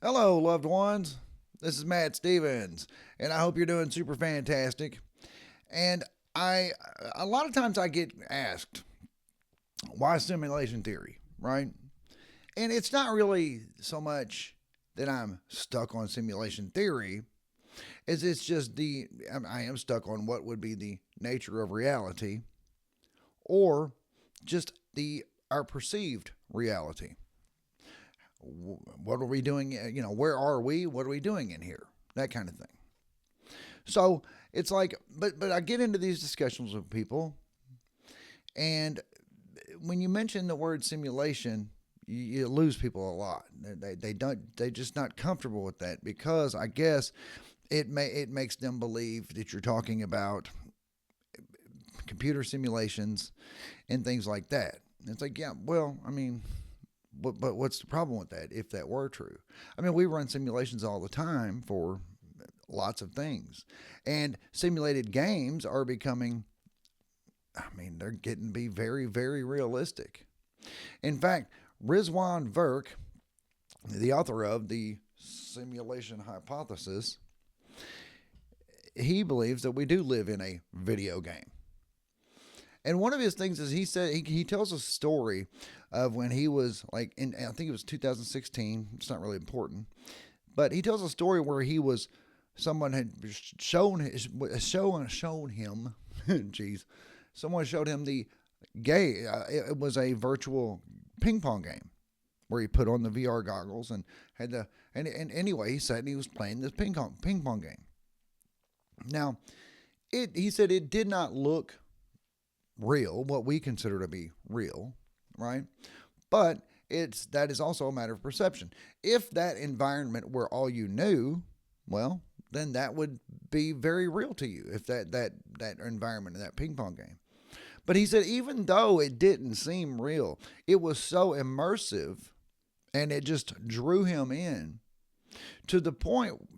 Hello, loved ones. This is Matt Stevens, and I hope you're doing super fantastic. And I, a lot of times I get asked, why simulation theory, right? And it's not really so much that I'm stuck on simulation theory, as it's just I am stuck on what would be the nature of reality, or just our perceived reality. What are we doing? Where are we? What are we doing in here? That kind of thing. So it's like, but I get into these discussions with people, and when you mention the word simulation, you lose people a lot. They just not comfortable with that because I guess it makes them believe that you're talking about computer simulations and things like that. It's like, yeah, well, I mean, but what's the problem with that if that were true? I mean, we run simulations all the time for lots of things. And simulated games are becoming, I mean, they're getting to be very, very realistic. In fact, Rizwan Virk, the author of the simulation hypothesis, he believes that we do live in a video game. And one of his things is he said he tells a story of when he was like in, I think it was 2016. It's not really important, but he tells a story where he was, someone had shown him, geez, someone showed him the game. It was a virtual ping pong game where he put on the VR goggles and had the and anyway he said he was playing this ping pong game. Now, he said it did not look real, what we consider to be real, right? But that is also a matter of perception. If that environment were all you knew, well, then that would be very real to you. If that environment in that ping pong game. But he said even though it didn't seem real, it was so immersive, and it just drew him in to the point.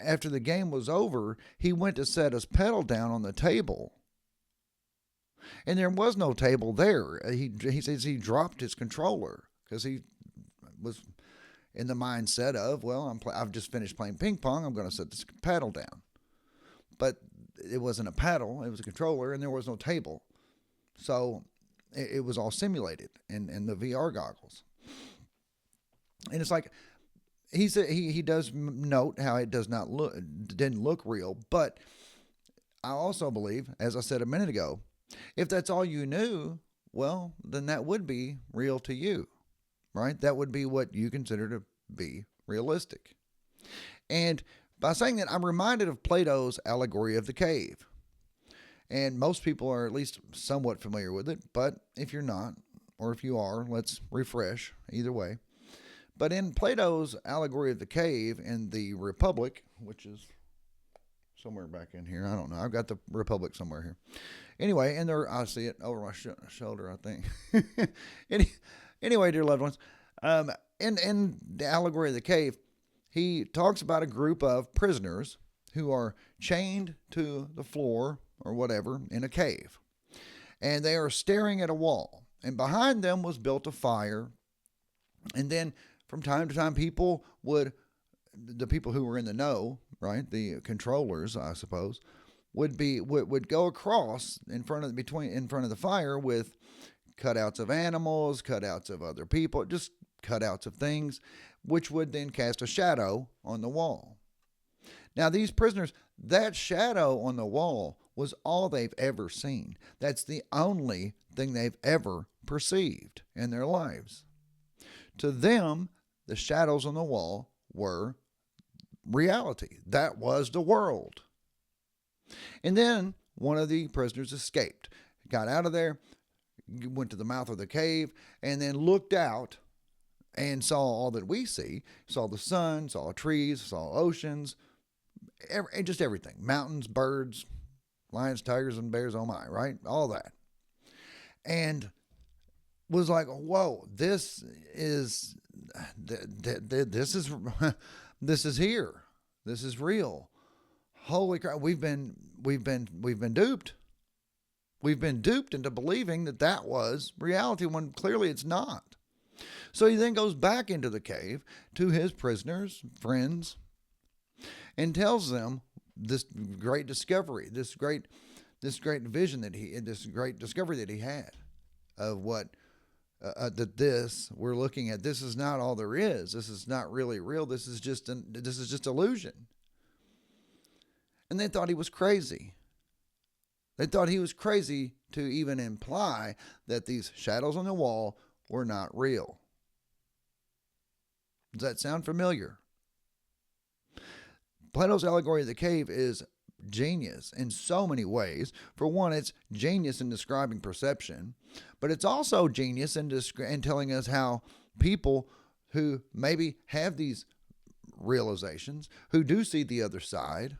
After the game was over, he went to set his pedal down on the table, and there was no table there. He says he dropped his controller because he was in the mindset of, well, I've just finished playing ping pong. I'm going to set this paddle down. But it wasn't a paddle. It was a controller, and there was no table. So it was all simulated in the VR goggles. And it's like, he said he does note how it didn't look real. But I also believe, as I said a minute ago, if that's all you knew, well, then that would be real to you, right? That would be what you consider to be realistic. And by saying that, I'm reminded of Plato's allegory of the cave. And most people are at least somewhat familiar with it, but if you're not, or if you are, let's refresh either way. But in Plato's allegory of the cave in the Republic, which is somewhere back in here, I don't know, I've got the Republic somewhere here. Anyway, and I see it over my shoulder, I think. Anyway, dear loved ones, in the allegory of the cave, he talks about a group of prisoners who are chained to the floor or whatever in a cave. And they are staring at a wall. And behind them was built a fire. And then from time to time, the people who were in the know, right, the controllers, I suppose, would go across in front of the fire with cutouts of animals, cutouts of other people, just cutouts of things, which would then cast a shadow on the wall. Now, these prisoners, that shadow on the wall was all they've ever seen. That's the only thing they've ever perceived in their lives. To them, the shadows on the wall were reality. That was the world. And then one of the prisoners escaped, got out of there, went to the mouth of the cave, and then looked out and saw all that we see. Saw the sun, saw trees, saw oceans, just everything. Mountains, birds, lions, tigers, and bears, oh my, right? All that. And was like, whoa, this is this is here. This is real. Holy crap, we've been duped. We've been duped into believing that was reality when clearly it's not. So he then goes back into the cave to his prisoners, friends, and tells them this great discovery, this great vision this great discovery that he had of what that we're looking at. This is not all there is. This is not really real. This is just illusion. And they thought he was crazy. They thought he was crazy to even imply that these shadows on the wall were not real. Does that sound familiar? Plato's allegory of the cave is genius in so many ways. For one, it's genius in describing perception, but it's also genius in telling us how people who maybe have these realizations, who do see the other side,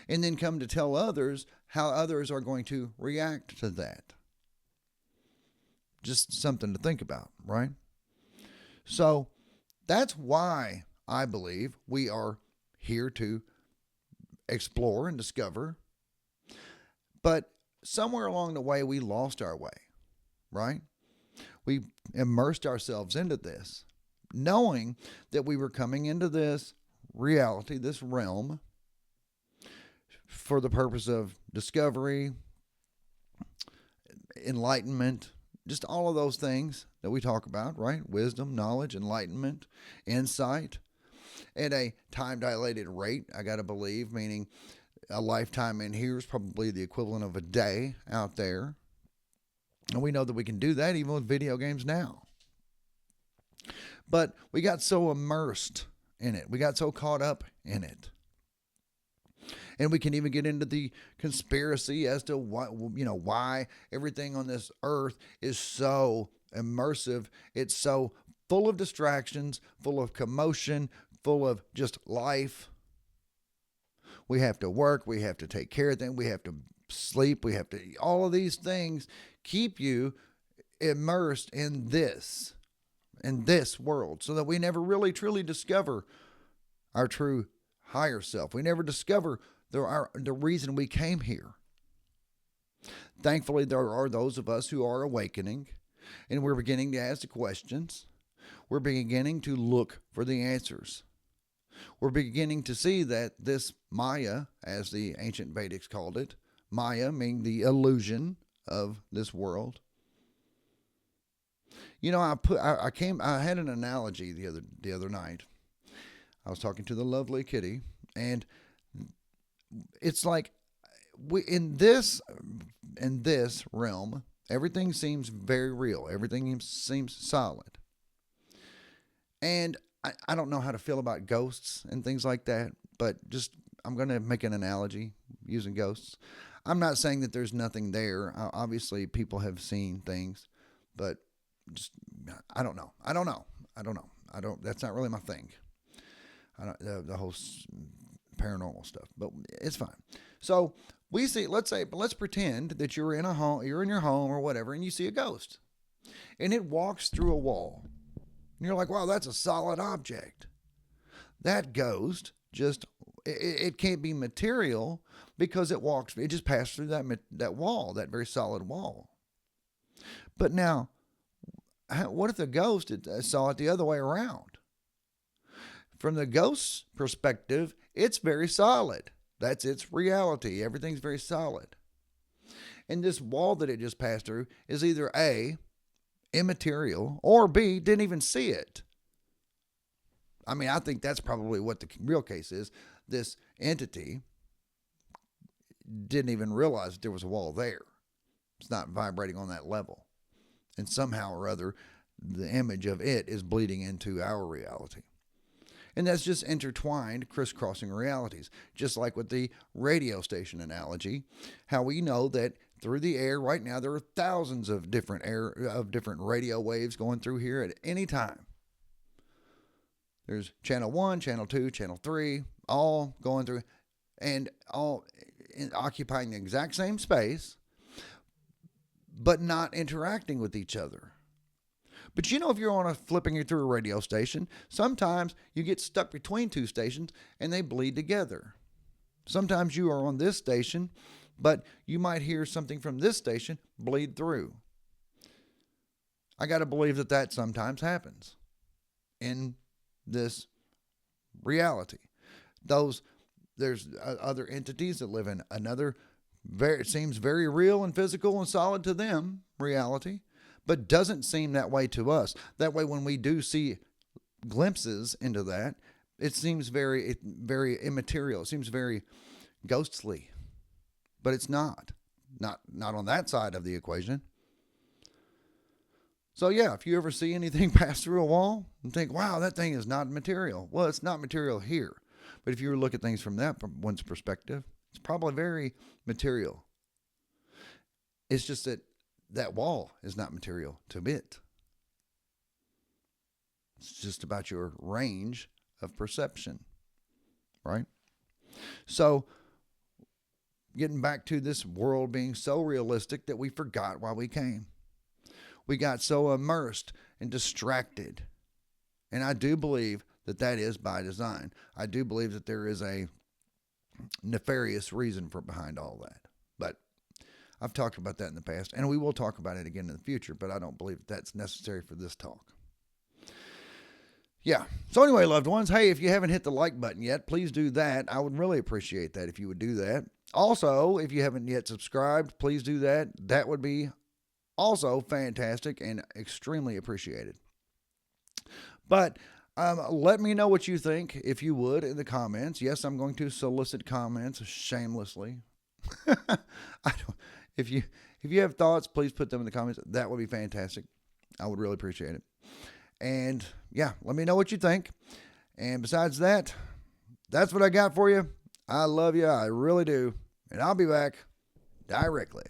and then come to tell others how others are going to react to that. Just something to think about, right? So that's why I believe we are here to explore and discover. But somewhere along the way, we lost our way, right? We immersed ourselves into this, knowing that we were coming into this reality, this realm, for the purpose of discovery, enlightenment, just all of those things that we talk about, right? Wisdom, knowledge, enlightenment, insight, at a time-dilated rate, I got to believe, meaning a lifetime in here is probably the equivalent of a day out there. And we know that we can do that even with video games now. But we got so immersed in it. We got so caught up in it. And we can even get into the conspiracy as to why everything on this earth is so immersive. It's so full of distractions, full of commotion, full of just life. We have to work. We have to take care of things. We have to sleep. We have to, all of these things keep you immersed in this world, so that we never really truly discover our true higher self. We never discover the reason we came here. Thankfully, there are those of us who are awakening, and we're beginning to ask the questions. We're beginning to look for the answers. We're beginning to see that this Maya, as the ancient Vedics called it, Maya meaning the illusion of this world. You know, I had an analogy the other night. I was talking to the lovely Kitty, and it's like in this realm, everything seems very real. Everything seems solid. And I don't know how to feel about ghosts and things like that, but I'm going to make an analogy using ghosts. I'm not saying that there's nothing there. Obviously, people have seen things, but I don't know. That's not really my thing. The whole paranormal stuff, but it's fine. So we see, let's pretend that you're in your home or whatever, and you see a ghost, and it walks through a wall. And you're like, wow, that's a solid object. That ghost it can't be material because it just passed through that wall, that very solid wall. But now, what if the ghost saw it the other way around? From the ghost's perspective, it's very solid. That's its reality. Everything's very solid. And this wall that it just passed through is either A, immaterial, or B, didn't even see it. I mean, I think that's probably what the real case is. This entity didn't even realize that there was a wall there. It's not vibrating on that level. And somehow or other, the image of it is bleeding into our reality. And that's just intertwined, crisscrossing realities. Just like with the radio station analogy, how we know that through the air right now, there are thousands of different radio waves going through here at any time. There's channel 1, channel 2, channel 3, all going through, and all occupying the exact same space, but not interacting with each other. But you know, if you're flipping through a radio station, sometimes you get stuck between two stations and they bleed together. Sometimes you are on this station, but you might hear something from this station bleed through. I got to believe that that sometimes happens in this reality. There's other entities that live in another it seems very real and physical and solid to them reality, but doesn't seem that way to us. That way, when we do see glimpses into that, it seems very immaterial. It seems very ghostly, but it's not on that side of the equation. So yeah, if you ever see anything pass through a wall and think, wow, that thing is not material. Well, it's not material here. But if you look at things from that one's perspective, it's probably very material. It's just that that wall is not material to it. It's just about your range of perception, right? So getting back to this world being so realistic that we forgot why we came. We got so immersed and distracted. And I do believe that that is by design. I do believe that there is a nefarious reason for behind all that. But I've talked about that in the past, and we will talk about it again in the future, but I don't believe that's necessary for this talk. Yeah. So anyway, loved ones, hey, if you haven't hit the like button yet, please do that. I would really appreciate that if you would do that. Also, if you haven't yet subscribed, please do that. That would be also fantastic and extremely appreciated. But let me know what you think, if you would, in the comments. Yes, I'm going to solicit comments shamelessly. If you have thoughts, please put them in the comments. That would be fantastic. I would really appreciate it. And yeah, let me know what you think. And besides that, that's what I got for you. I love you. I really do. And I'll be back directly.